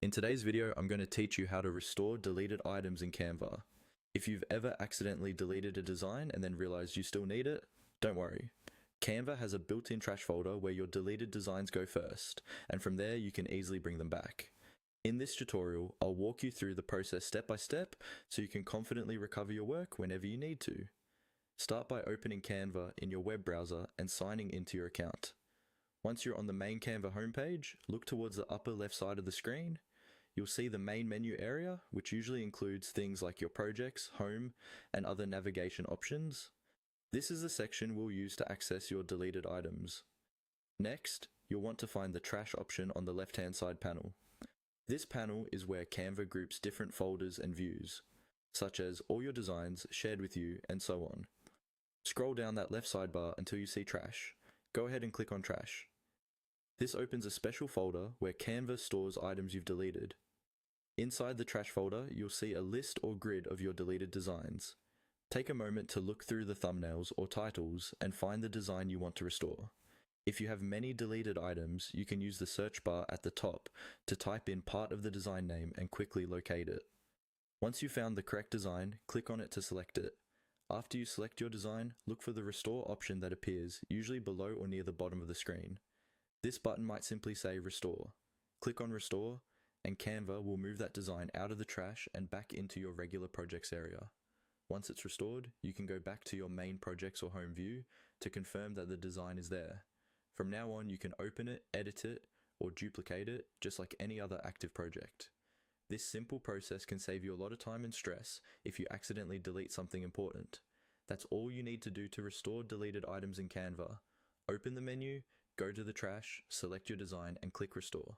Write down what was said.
In today's video, I'm going to teach you how to restore deleted items in Canva. If you've ever accidentally deleted a design and then realized you still need it, don't worry. Canva has a built-in trash folder where your deleted designs go first, and from there you can easily bring them back. In this tutorial, I'll walk you through the process step by step so you can confidently recover your work whenever you need to. Start by opening Canva in your web browser and signing into your account. Once you're on the main Canva homepage, look towards the upper left side of the screen. You'll see the main menu area, which usually includes things like your projects, home, and other navigation options. This is the section we'll use to access your deleted items. Next, you'll want to find the trash option on the left-hand side panel. This panel is where Canva groups different folders and views, such as all your designs, shared with you, and so on. Scroll down that left sidebar until you see trash. Go ahead and click on trash. This opens a special folder where Canva stores items you've deleted. Inside the trash folder, you'll see a list or grid of your deleted designs. Take a moment to look through the thumbnails or titles and find the design you want to restore. If you have many deleted items, you can use the search bar at the top to type in part of the design name and quickly locate it. Once you've found the correct design, click on it to select it. After you select your design, look for the restore option that appears, usually below or near the bottom of the screen. This button might simply say Restore. Click on Restore, and Canva will move that design out of the trash and back into your regular projects area. Once it's restored, you can go back to your main projects or home view to confirm that the design is there. From now on, you can open it, edit it, or duplicate it, just like any other active project. This simple process can save you a lot of time and stress if you accidentally delete something important. That's all you need to do to restore deleted items in Canva. Open the menu, go to the trash, select your design, and click Restore.